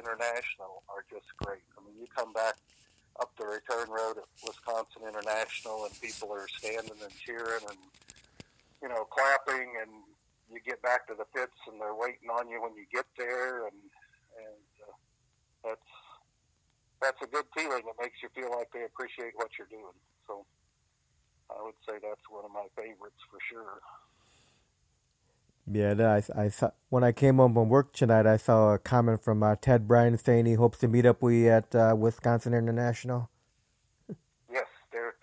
International are just great. I mean, you come back up the return road at Wisconsin International, and people are standing and cheering and, you know, clapping, and you get back to the pits, and they're waiting on you when you get there, and that's a good feeling. It makes you feel like they appreciate what you're doing. So I would say that's one of my favorites for sure. Yeah, I saw, when I came home from work tonight, I saw a comment from Ted Bryan saying he hopes to meet up with you at Wisconsin International. Yes, they've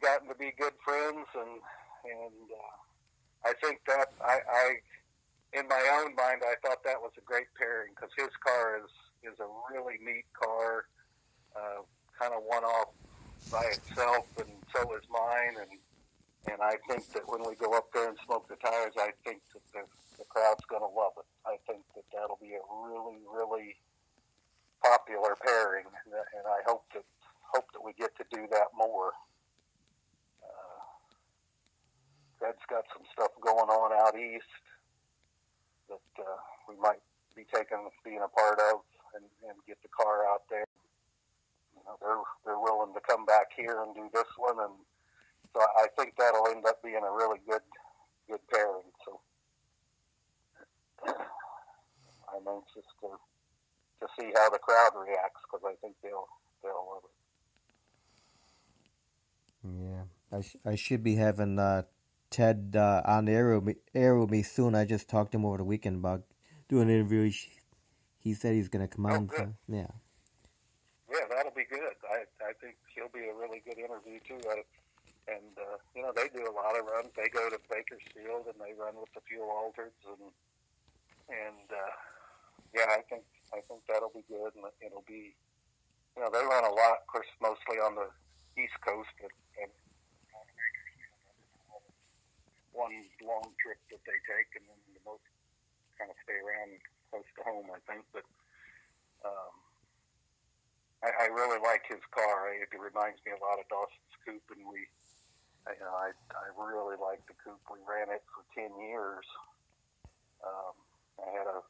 gotten to be good friends, and I think that I in my own mind I thought that was a great pairing, because his car is a really neat car, kind of one off by itself, and so is mine, and I think that when we go up there and smoke the tires, I think that the crowd's going to love it. I think that that'll be a really, really popular pairing, and I hope that we get to do that more. Ted's got some stuff going on out east that we might be being a part of, and get the car out there. You know, they're willing to come back here and do this one, and so I think that'll end up being a really good pairing. So I'm anxious to see how the crowd reacts, because I think they'll love it. Yeah, I should be having Ted on the air with me soon. I just talked to him over the weekend about doing an interview. He said he's going to come on. Good. So, yeah. Yeah, that'll be good. I think he'll be a really good interview too. And you know, they do a lot of runs. They go to Bakersfield and they run with the fuel altereds, and yeah, I think that'll be good. And it'll be, you know, they run a lot, of course, mostly on the East Coast, and one long trip that they take, and then the most kind of stay around close to home, I think. But I really like his car. It reminds me a lot of Dawson's Coupe, and I really like the Coupe. We ran it for 10 years. I had a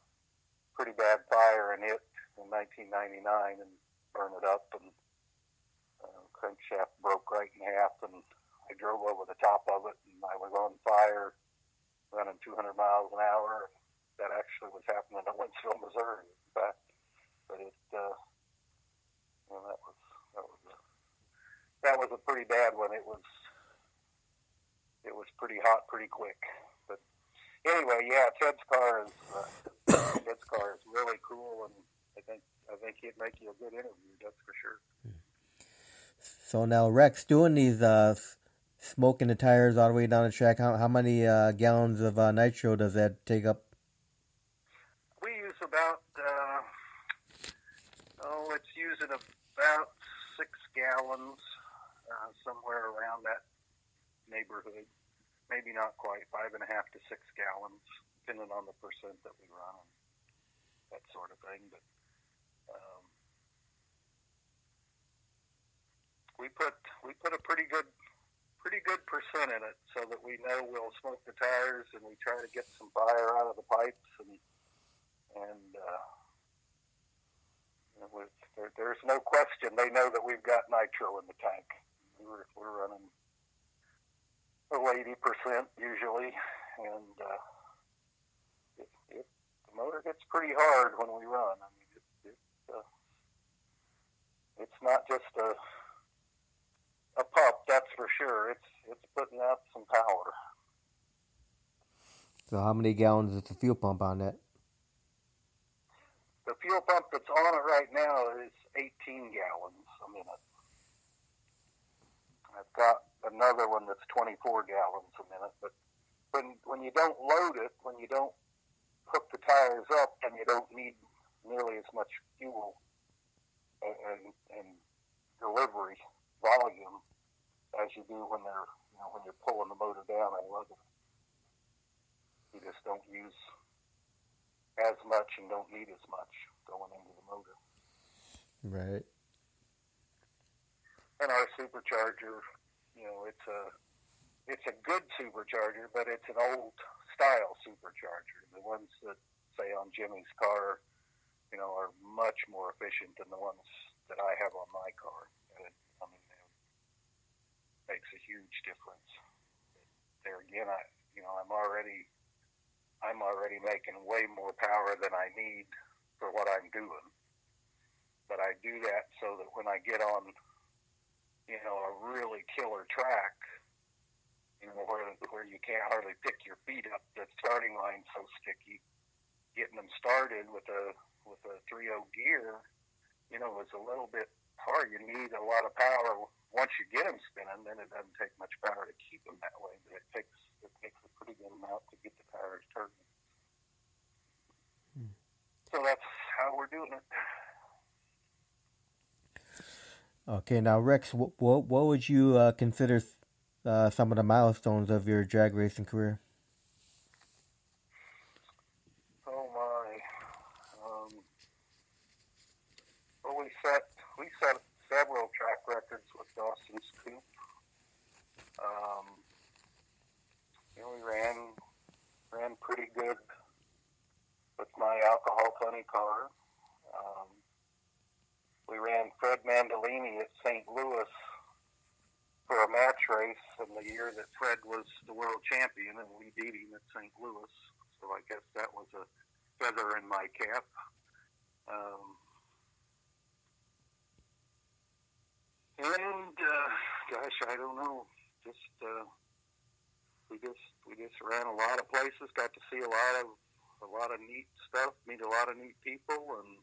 pretty bad fire in it in 1999 and burned it up, and crankshaft broke right in half, and I drove over the top of it, and I was on fire running 200 miles an hour. That actually was happening in Wentzville, Missouri, in fact. But it, you know, that was a pretty bad one. It was pretty hot, pretty quick. But anyway, yeah, Ted's car is really cool, and I think he'd make you a good interview. That's for sure. So now, Rex, doing these smoking the tires all the way down the track, how many gallons of nitro does that take up? We use about, it's using about 6 gallons, somewhere around that neighborhood. Maybe not quite, 5.5 to 6 gallons, depending on the percent that we run and that sort of thing. But we put a pretty good percent in it, so that we know we'll smoke the tires, and we try to get some fire out of the pipes, and you know, there's no question. They know that we've got nitro in the tank. We're running 80% usually, and the motor gets pretty hard when we run. I mean, it's not just a pup, that's for sure. It's putting out some power. So how many gallons is the fuel pump on that? The fuel pump that's on it right now is 18 gallons a minute. I've got another one that's 24 gallons a minute. But when you don't load it, when you don't hook the tires up, then you don't need nearly as much fuel and delivery volume as you do when you're pulling the motor down and lugging it. You just don't use as much and don't need as much going into the motor. Right. And our supercharger, you know, it's a good supercharger, but it's an old style supercharger. The ones that say, on Jimmy's car, are much more efficient than the ones that I have on my car. And it makes a huge difference. There again, I'm already making way more power than I need for what I'm doing. But I do that so that when I get on, a really killer track, where you can't hardly pick your feet up, the starting line's so sticky, getting them started with a 3.0 gear, is a little bit hard. You need a lot of power. Once you get them spinning, then it doesn't take much power to keep them that way, but it takes a pretty good amount to get the tires turning. So that's how we're doing it. Okay, now Rex, what would you consider some of the milestones of your drag racing career? Oh my! Well, we set several track records with Dawson's Coupe. We ran pretty good with my alcohol funny car. We ran Fred Mandolini at St. Louis for a match race in the year that Fred was the world champion, and we beat him at St. Louis. So I guess that was a feather in my cap. Gosh, I don't know. We just ran a lot of places, got to see a lot of neat stuff, meet a lot of neat people, and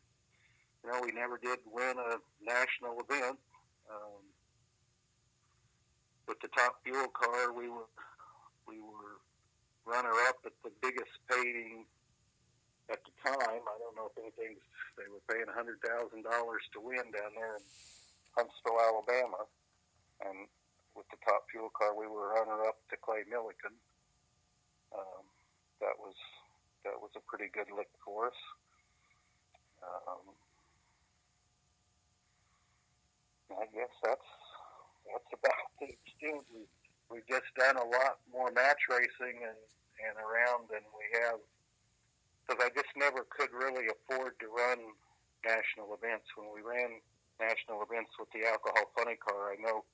we never did win a national event. With the Top Fuel car, we were runner-up at the biggest paying at the time. I don't know if they were paying $100,000 to win down there in Huntsville, Alabama. And with the Top Fuel car, we were runner-up to Clay Millican. That was a pretty good lick for us. I guess that's about the extent. We've just done a lot more match racing and around than we have, because I just never could really afford to run national events. When we ran national events with the alcohol funny car, I know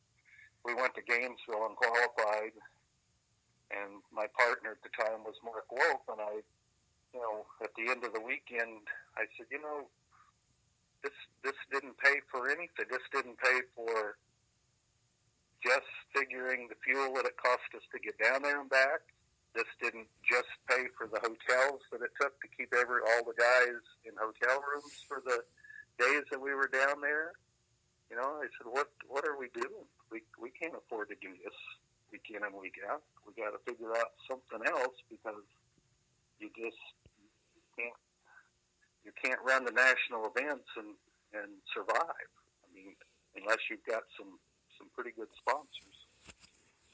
we went to Gainesville and qualified, and my partner at the time was Mark Wolf, and I, at the end of the weekend, I said, this didn't pay for anything. This didn't pay for just figuring the fuel that it cost us to get down there and back. This didn't just pay for the hotels that it took to keep all the guys in hotel rooms for the days that we were down there. I said, what are we doing? We can't afford to do this week in and week out. We got to figure out something else, because you can't run the national events and survive. I mean, unless you've got some pretty good sponsors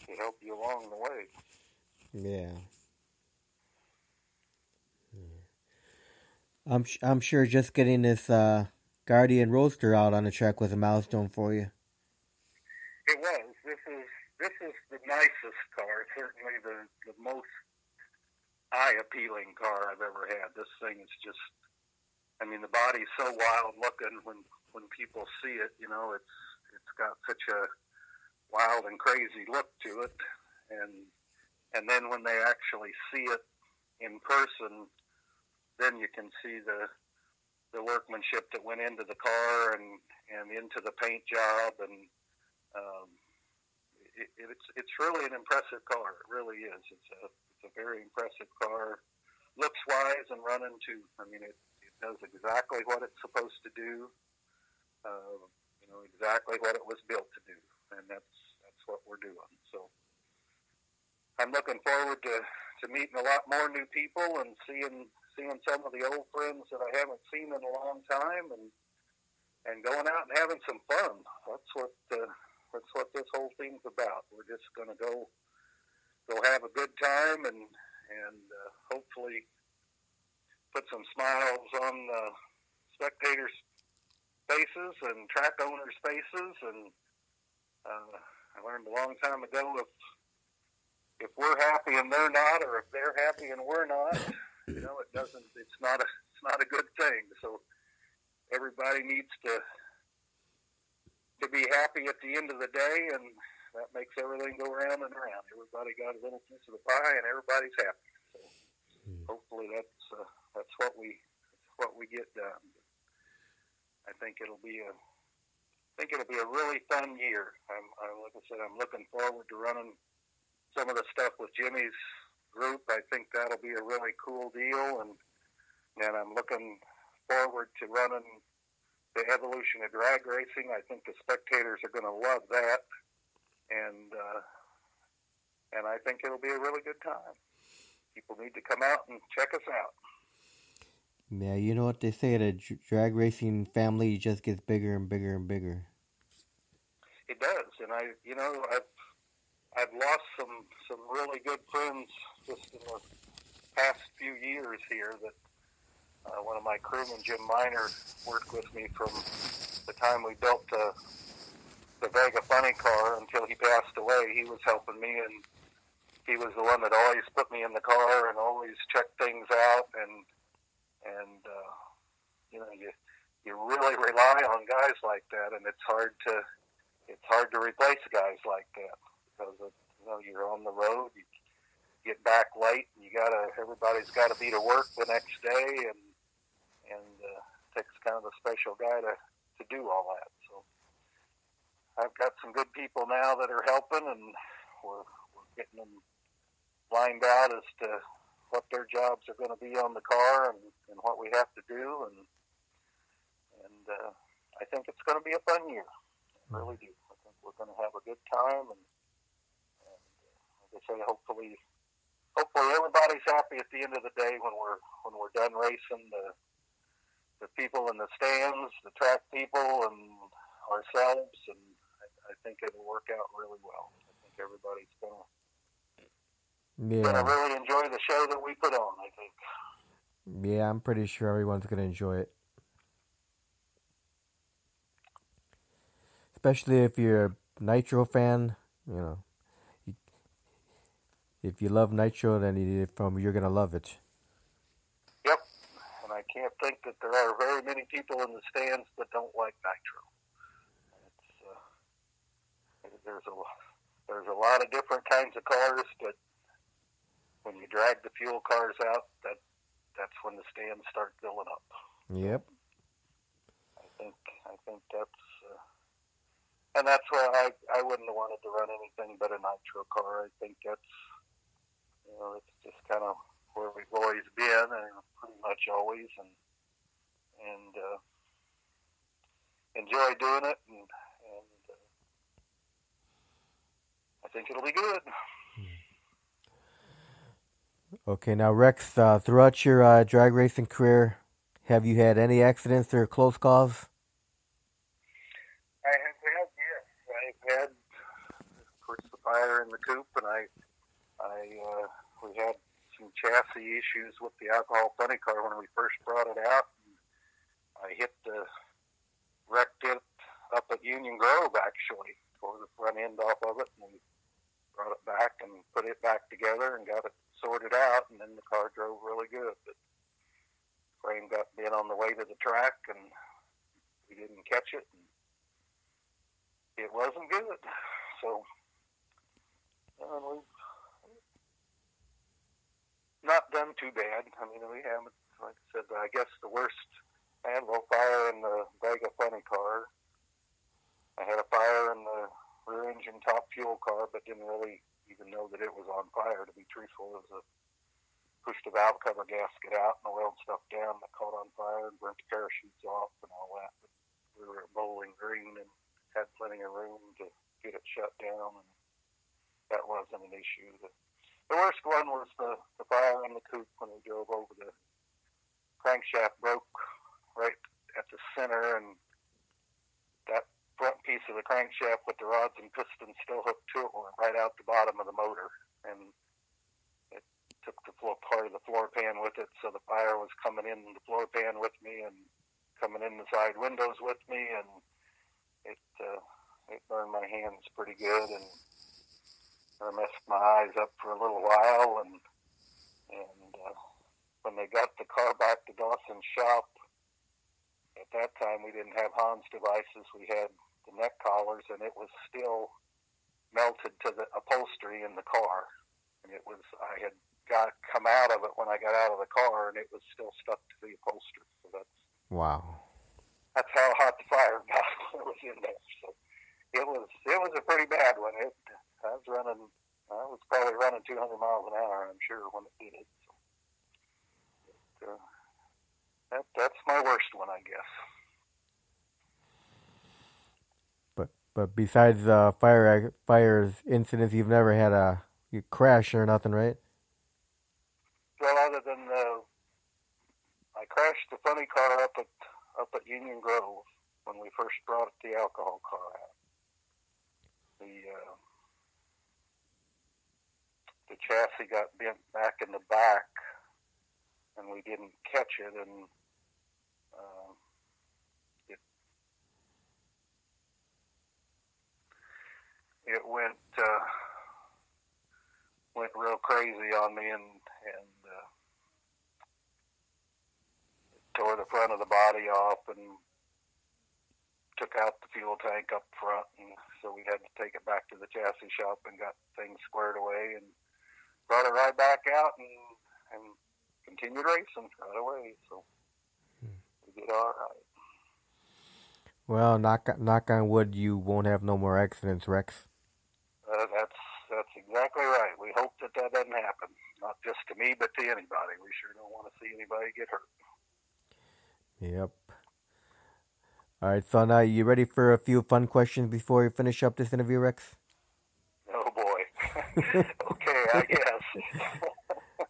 to help you along the way. Yeah. I'm sure just getting this Guardian Roadster out on the track was a milestone for you. It was. This is the nicest car, certainly the most eye-appealing car I've ever had. This thing is just, the body's so wild looking when people see it. It's got such a wild and crazy look to it, and then when they actually see it in person, then you can see the workmanship that went into the car and into the paint job, and it's really an impressive car. It really is. It's a very impressive car, looks wise and running too. It does exactly what it's supposed to do. Exactly what it was built to do, and that's what we're doing. So I'm looking forward to meeting a lot more new people and seeing some of the old friends that I haven't seen in a long time, and going out and having some fun. That's what this whole thing's about. We're just going to go have a good time and hopefully put some smiles on spectators' faces and track owners' faces. And I learned a long time ago, if we're happy and they're not, or if they're happy and we're not, It doesn't. It's not a good thing. So everybody needs to be happy at the end of the day, and that makes everything go round and round. Everybody got a little piece of the pie, and everybody's happy. So hopefully that's what we get done. I think it'll be a really fun year. Like I said, I'm looking forward to running some of the stuff with Jimmy's group. I think that'll be a really cool deal, and I'm looking forward to running the evolution of drag racing. I think the spectators are going to love that, and I think it'll be a really good time. People need to come out and check us out. Yeah, you know what they say, the drag racing family just gets bigger and bigger and bigger. It does, and I've lost some really good friends just in the past few years here. That one of my crewmen, Jim Miner, worked with me from the time we built the Vega Funny Car until he passed away. He was helping me, and he was the one that always put me in the car and always checked things out. And you really rely on guys like that, and it's hard to replace guys like that because you're on the road, you get back late, and everybody's got to be to work the next day, and it takes kind of a special guy to do all that. So I've got some good people now that are helping, and we're getting them lined out as to what their jobs are going to be on the car and what we have to do, and I think it's going to be a fun year. I really do. I think we're going to have a good time, and like I say, hopefully everybody's happy at the end of the day when we're done racing. The people in the stands, the track people, and ourselves, and I think it'll work out really well. I think everybody's gonna really enjoy the show that we put on, I think. Yeah, I'm pretty sure everyone's gonna enjoy it. Especially if you're a Nitro fan, if you love Nitro, then you're gonna love it. Yep, and I can't think that there are very many people in the stands that don't like Nitro. There's a lot of different kinds of cars, but when you drag the fuel cars out, that's when the stands start filling up. Yep. I think that's. And that's why I wouldn't have wanted to run anything but a Nitro car. I think that's, it's just kind of where we've always been, and pretty much always, and enjoy doing it, and I think it'll be good. Okay, now Rex, throughout your drag racing career, have you had any accidents or close calls? I've had, of course, the fire in the coupe, and we had some chassis issues with the alcohol funny car when we first brought it out. I wrecked it up at Union Grove, actually, tore the front end off of it, and we brought it back and put it back together and got it sorted out, and then the car drove really good. But the frame got bent on the way to the track, and we didn't catch it, and it wasn't good. So, we've not done too bad. I mean, we haven't, like I said, I guess the worst, I had a little fire in the Vega Funny car. I had a fire in the rear engine top fuel car, but didn't really even know that it was on fire, to be truthful. It was pushed the valve cover gasket out and oiled stuff down that caught on fire and burnt the parachutes off and all that. But we were at Bowling Green and had plenty of room to get it shut down, and that wasn't an issue. The worst one was the fire in the coupe when we drove over. The crankshaft broke right at the center, and that front piece of the crankshaft with the rods and pistons still hooked to it went right out the bottom of the motor, and it took the part of the floor pan with it, so the fire was coming in the floor pan with me and coming in the side windows with me, and it burned my hands pretty good, and I messed my eyes up for a little while, and when they got the car back to Dawson's shop, at that time we didn't have Hans devices. We had the neck collars, and it was still melted to the upholstery in the car. And it was, I had come out of it when I got out of the car, and it was still stuck to the upholstery. So wow. That's how hot the fire got when it was in there. So it was a pretty bad one. I was probably running 200 miles an hour, I'm sure, when it did it. So, that's my worst one, I guess. But besides fires incidents, you've never had a crash or nothing, right? Well, other than I crashed the funny car up at Union Grove when we first brought the alcohol car out. The chassis got bent back in the back, and we didn't catch it, and it went real crazy on me, and tore the front of the body off and took out the fuel tank up front, and so we had to take it back to the chassis shop and got things squared away and brought it right back out and continued racing right away. So we did all right. Well, knock on wood, you won't have no more accidents, Rex. That's exactly right. We hope that doesn't happen, not just to me, but to anybody. We sure don't want to see anybody get hurt. Yep. All right, so now you ready for a few fun questions before we finish up this interview, Rex? Oh, boy. Okay, I guess.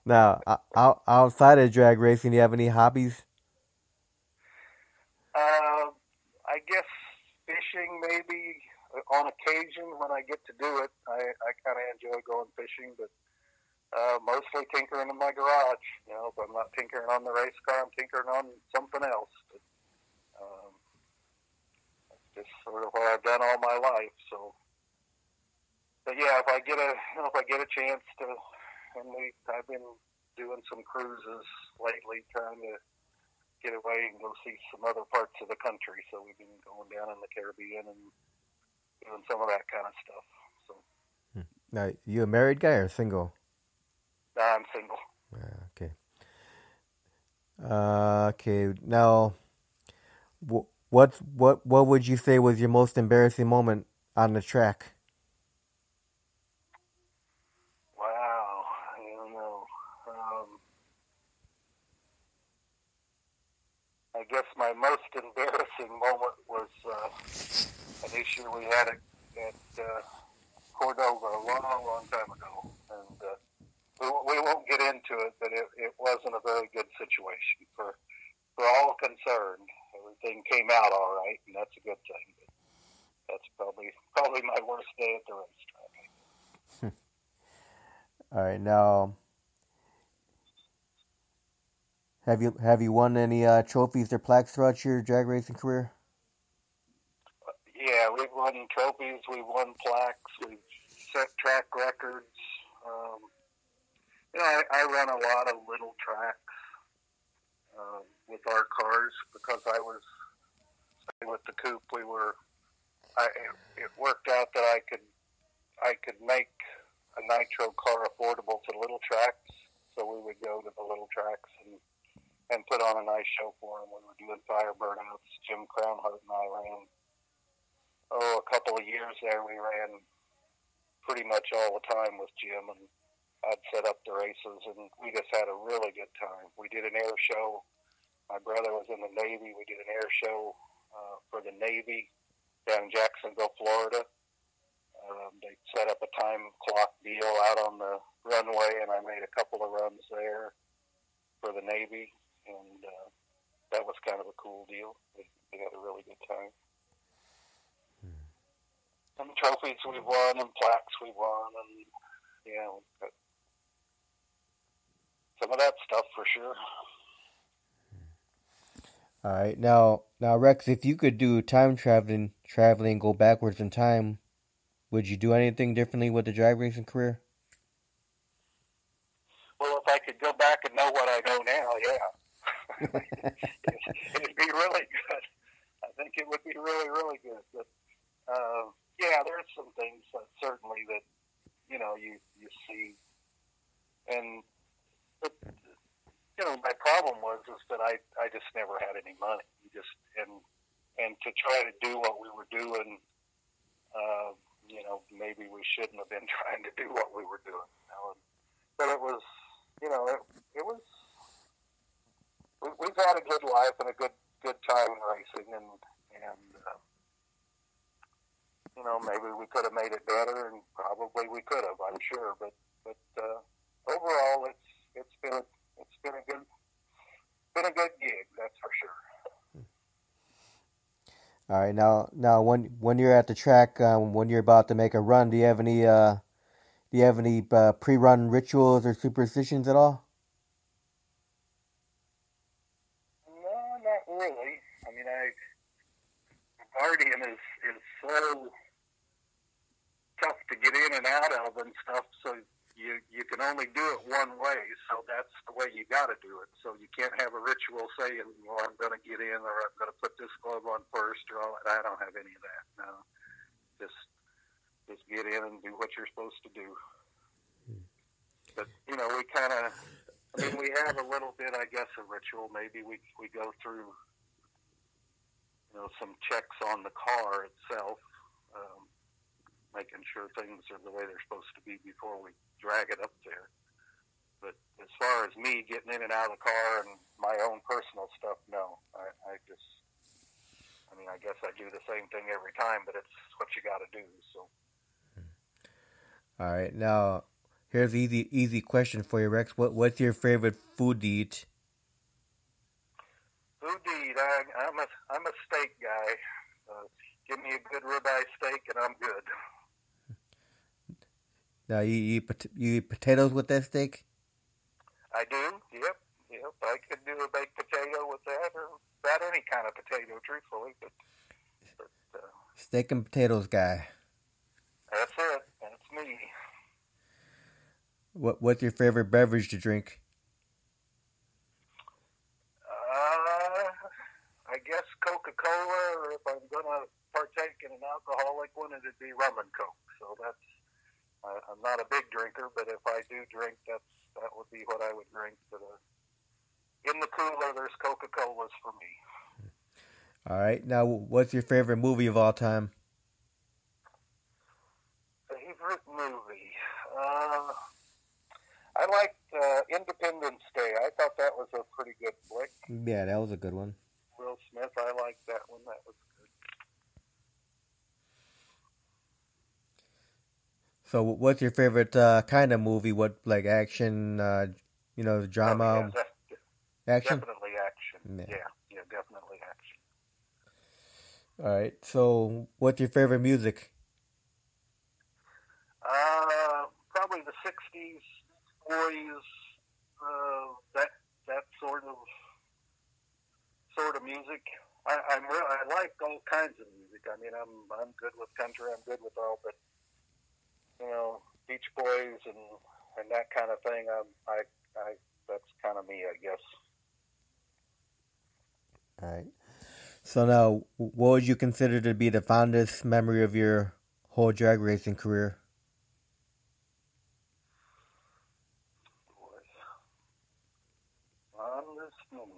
Now, outside of drag racing, do you have any hobbies? I guess fishing, maybe on occasion when I get to do it. I kind of enjoy going fishing, but mostly tinkering in my garage. You know, if I'm not tinkering on the race car, I'm tinkering on something else. But, that's just sort of what I've done all my life. So, but yeah, if I get a chance to, I've been doing some cruises lately, trying to get away and go see some other parts of the country. So we've been going down in the Caribbean and doing some of that kind of stuff. So. Now, you a married guy or single? I'm single. Okay. Okay. Now, what would you say was your most embarrassing moment on the track? Wow, I don't know. I guess my most embarrassing moment was an issue we had at Cordova a long time ago, and we won't get into it, but it wasn't a very good situation for all concerned. Everything came out all right, and that's a good thing. But that's probably my worst day at the racetrack. All right, now, have you won any trophies or plaques throughout your drag racing career? Yeah, we've won trophies, we've won plaques, we've set track records. I run a lot of little tracks with our cars because I was with the coupe. It worked out that I could make a nitro car affordable to little tracks, so we would go to the little tracks and put on a nice show for them. We were doing fire burnouts. Jim Crownhart and I ran a couple of years there. We ran pretty much all the time with Jim, and I'd set up the races, and we just had a really good time. We did an air show. My brother was in the Navy. We did an air show for the Navy down in Jacksonville, Florida. They set up a time clock deal out on the runway, and I made a couple of runs there for the Navy, and that was kind of a cool deal. We had a really good time. And trophies we won, and plaques we won, and some of that stuff for sure. All right, now Rex, if you could do time traveling, go backwards in time, would you do anything differently with the drag racing career? Well, if I could go back and know what I know now, It'd be really good. I think it would be really, really good. But yeah, there's some things that certainly that you see, and but, my problem was is that I just never had any money. And to try to do what we were doing, maybe we shouldn't have been trying to do what we were doing. But it was, it was. We've had a good life and a good time racing, and maybe we could have made it better, and probably we could have, I'm sure. But overall, it's been a good gig, that's for sure. All right, now when you're at the track, when you're about to make a run, do you have any pre-run rituals or superstitions at all? No, not really. I mean, guardian is so tough to get in and out of and stuff, so you can only do it one way, so that's the way you got to do it. So you can't have a ritual saying, well, I'm going to get in, or I'm going to put this glove on first, or all that. I don't have any of that. No, just get in and do what you're supposed to do. But we kind of, we have a little bit, I guess, of ritual. Maybe we go through some checks on the car itself, making sure things are the way they're supposed to be before we drag it up there. But as far as me getting in and out of the car and my own personal stuff, no. I guess I do the same thing every time, but it's what you got to do. So. All right, now here's an easy question for you, Rex. What's your favorite food to eat? Food to eat? I'm a steak guy. Give me a good ribeye steak, and I'm good. Now you eat potatoes with that steak? I do. Yep. I could do a baked potato with that, or about any kind of potato, truthfully. But steak and potatoes guy. That's it. That's me. What's your favorite beverage to drink? I guess Coca-Cola, or if I'm gonna partake in an alcoholic one, it'd be rum and Coke. So that's. I'm not a big drinker, but if I do drink, that would be what I would drink. But in the cooler, there's Coca-Colas for me. All right. Now, what's your favorite movie of all time? Favorite movie? I liked Independence Day. I thought that was a pretty good flick. Yeah, that was a good one. Will Smith, I liked that one. That was good. So, what's your favorite kind of movie? What, like action, drama? Action? Definitely action. Yeah, definitely action. All right. So, what's your favorite music? Probably the 60s, 40s, that sort of music. I like all kinds of music. I mean, I'm good with country. I'm good with all, but Beach Boys and that kind of thing. I that's kind of me, I guess. All right. So now, what would you consider to be the fondest memory of your whole drag racing career? Fondest memory.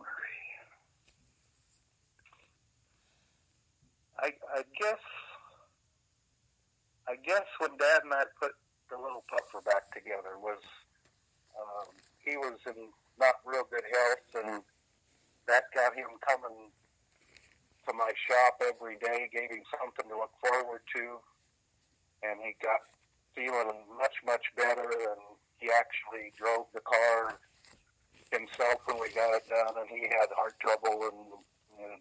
I guess when Dad and I put the little puffer back together was he was in not real good health, and that got him coming to my shop every day, gave him something to look forward to, and he got feeling much, much better, and he actually drove the car himself when we got it done, and he had heart trouble and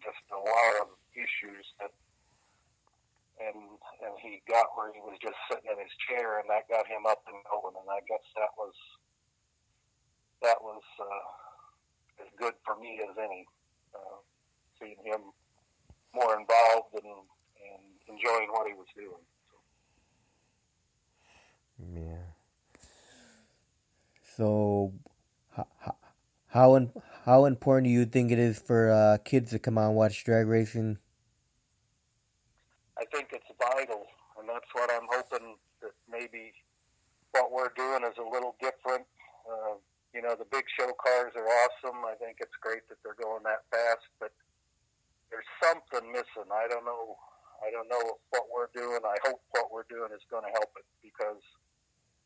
just a lot of issues and he got where he was just sitting in his chair, and that got him up and going, and I guess that was as good for me as any, seeing him more involved and enjoying what he was doing. So. Yeah. So, how important do you think it is for kids to come out and watch drag racing? I think it's vital, and that's what I'm hoping that maybe what we're doing is a little different. The big show cars are awesome. I think it's great that they're going that fast, but there's something missing. I don't know if what we're doing. I hope what we're doing is going to help it because,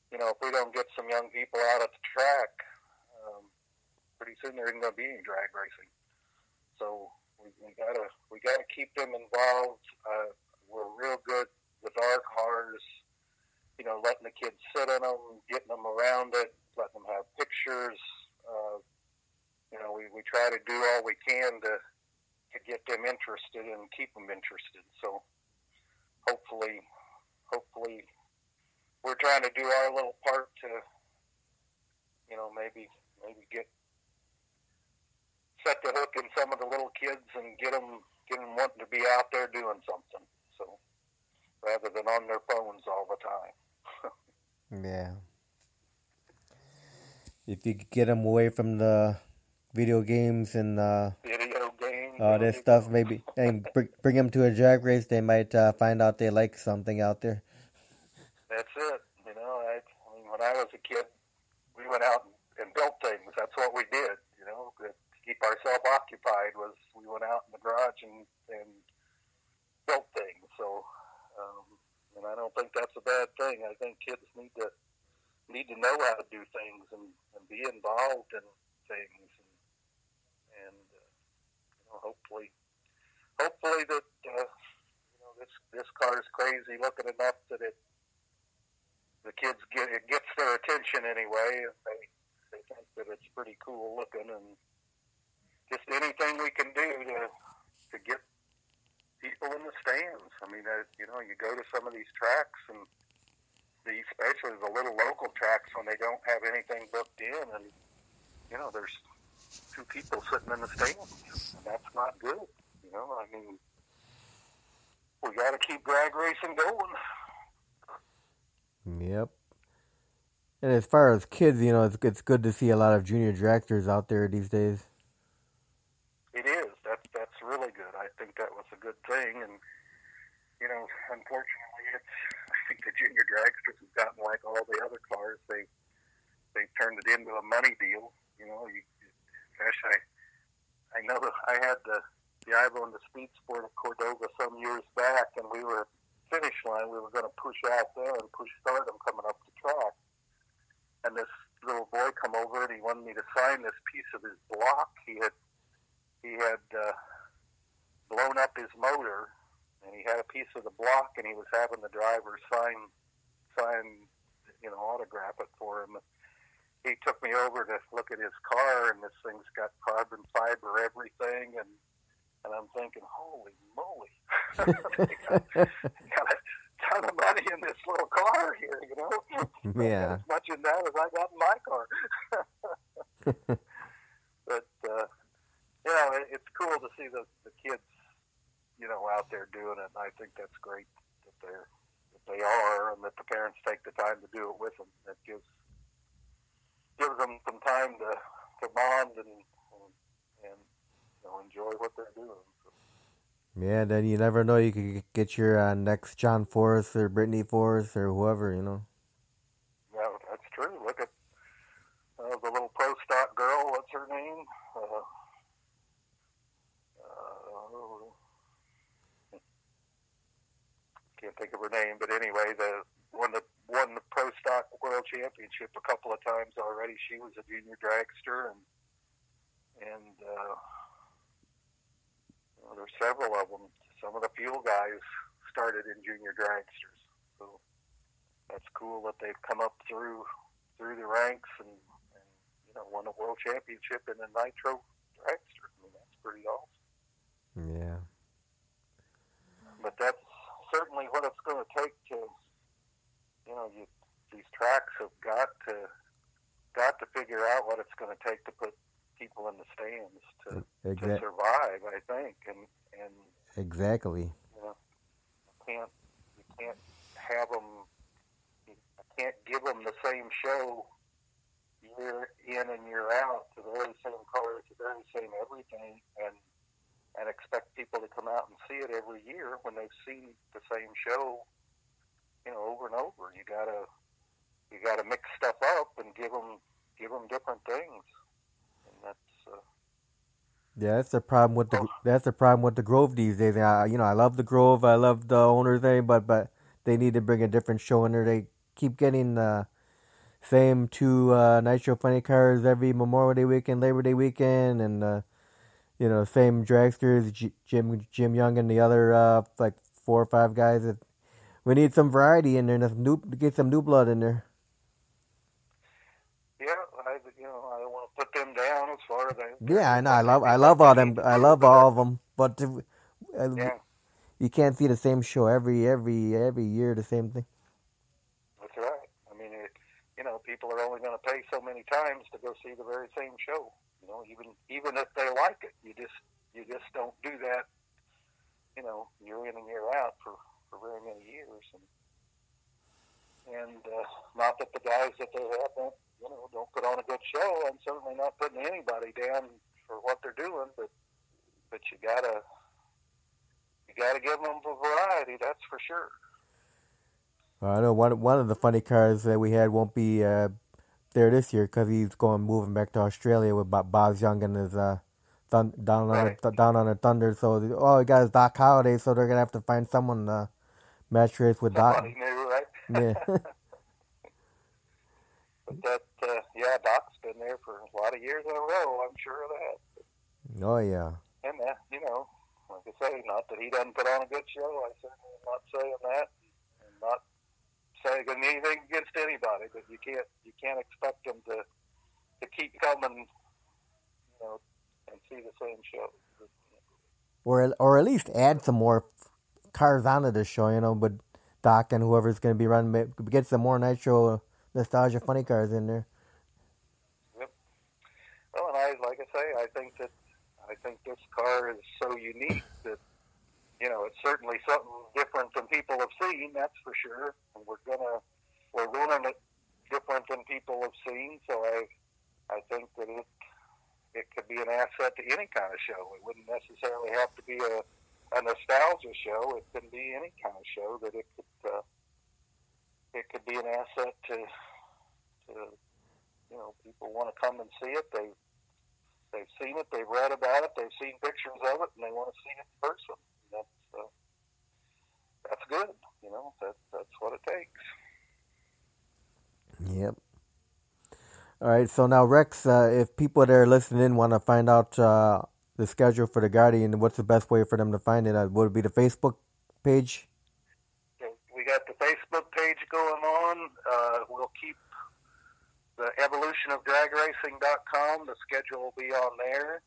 if we don't get some young people out at the track, pretty soon there isn't going to be any drag racing. So we gotta keep them involved. We're real good with our cars, letting the kids sit in them, getting them around it, letting them have pictures. We try to do all we can to get them interested and keep them interested. So hopefully we're trying to do our little part to, maybe get set the hook in some of the little kids and get them wanting to be out there doing something. So rather than on their phones all the time. Yeah. If you could get them away from the video games and all this stuff, maybe, and bring them to a drag race, they might find out they like something out there. That's it. When I was a kid, we went out and built things. That's what we did. To keep ourselves occupied was we went out in the garage and built things. So, and I don't think that's a bad thing. I think kids need to know how to do things and be involved in things, and hopefully that this car is crazy looking enough that the kids it gets their attention anyway. They think that it's pretty cool looking, and just anything we can do to get people in the stands. I mean, you go to some of these tracks, and especially the little local tracks when they don't have anything booked in, and there's 2 people sitting in the stands, and that's not good. We got to keep drag racing going. Yep. And as far as kids, it's good to see a lot of junior dragsters out there these days. It is. That's really good. I think that was a good thing, and unfortunately, I think the junior dragsters have gotten like all the other cars. They've turned it into a money deal. I know that I had the Ivo and the Speed Sport of Cordova some years back, and we were finish line. We were going to push out there and push Stardom coming up the track, and this little boy come over and he wanted me to sign this piece of his block. He had blown up his motor, and he had a piece of the block, and he was having the driver sign, autograph it for him. He took me over to look at his car, and this thing's got carbon fiber everything, and I'm thinking, holy moly, got a ton of money in this little car here, Yeah. As much in that as I got in my car. But it's cool to see the kids, out there doing it. And I think that's great that they are, and that the parents take the time to do it with them. That gives them some time to bond and enjoy what they're doing. So. Yeah, then you never know. You could get your next John Forrest or Brittany Forrest or whoever, Yeah, that's true. Look at the little pro stock girl. What's her name? Can't think of her name, but anyway, the one that won the Pro Stock World Championship a couple of times already. She was a junior dragster, and there's several of them. Some of the fuel guys started in junior dragsters, so that's cool that they've come up through the ranks and won a world championship in a nitro dragster. I mean, that's pretty awesome. Yeah. But that's certainly what it's going to take to, these tracks have got to figure out what it's going to take to put people in the stands to survive, I think, and exactly. You can't have them. You can't give them the same show year in and year out, the very same cars, the very same everything, and expect people to come out and see it every year when they've seen the same show, over and over. You gotta mix stuff up and give them different things, and that's. Yeah, that's the problem with the Grove these days. I love the Grove. I love the owners there, but they need to bring a different show in there. They keep getting the same two Nitro Funny Cars every Memorial Day weekend, Labor Day weekend, and same dragsters, Jim Young and the other like 4 or 5 guys. We need some variety in there, and get some new blood in there. Yeah, I don't want to put them down as far as Yeah, I know. I love all them. I love all of them, but you can't see the same show every year. The same thing. That's right. I mean, people are only going to pay so many times to go see the very same show. Even if they like it, you just don't do that. Year in and year out for very many years, and not that the guys that they have don't put on a good show. I'm certainly not putting anybody down for what they're doing, but you gotta give them a variety. That's for sure. I know one of the funny cars that we had won't be there this year because he's moving back to Australia with Boz Young and his down on the Thunder. So all he got is Doc Holliday, so they're gonna have to find someone match race with Doc. Somebody new, right? Yeah. But Doc's been there for a lot of years in a row. I'm sure of that. Oh yeah. And like I say, not that he doesn't put on a good show. I certainly am not saying that, and not saying anything against anybody. But you can't expect them to keep coming, and see the same show. Or at least add some more cars onto the show, but Doc and whoever's going to be running, get some more Nitro nostalgia funny cars in there. Yep. Well, and like I say, I think this car is so unique that it's certainly something different than people have seen. That's for sure, and we're running it different than people have seen. So I think that it could be an asset to any kind of show. It wouldn't necessarily have to be a nostalgia show. It can be any kind of show that it could be an asset to people want to come and see it. They've seen it, they've read about it, they've seen pictures of it, and they want to see it in person. That's good. That's what it takes. Yep. All right, so now Rex, if people that are listening in want to find out the schedule for the Guardian, what's the best way for them to find it? Would it be the Facebook page? We got the Facebook page going on. We'll keep the evolutionofdragracing.com. The schedule will be on there.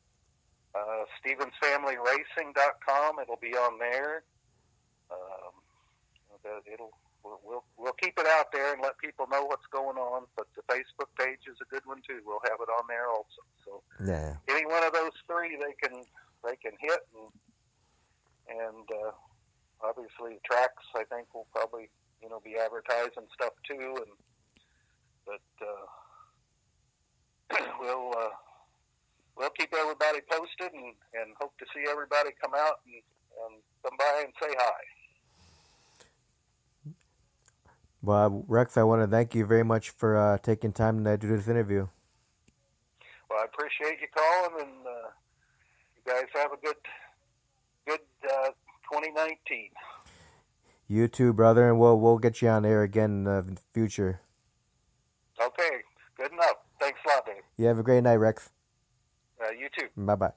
StevensFamilyRacing.com. It'll be on there. We'll keep it out there and let people know what's going on. But the Facebook page is a good one too. We'll have it on there also. So yeah, any one of those three they can hit, and obviously tracks. I think will probably be advertising stuff too, but we'll keep everybody posted and hope to see everybody come out and come by and say hi. Well, Rex, I want to thank you very much for taking time to do this interview. Well, I appreciate you calling, and you guys have a good 2019. You too, brother, and we'll get you on air again in the future. Okay, good enough. Thanks a lot, Dave. You have a great night, Rex. You too. Bye-bye.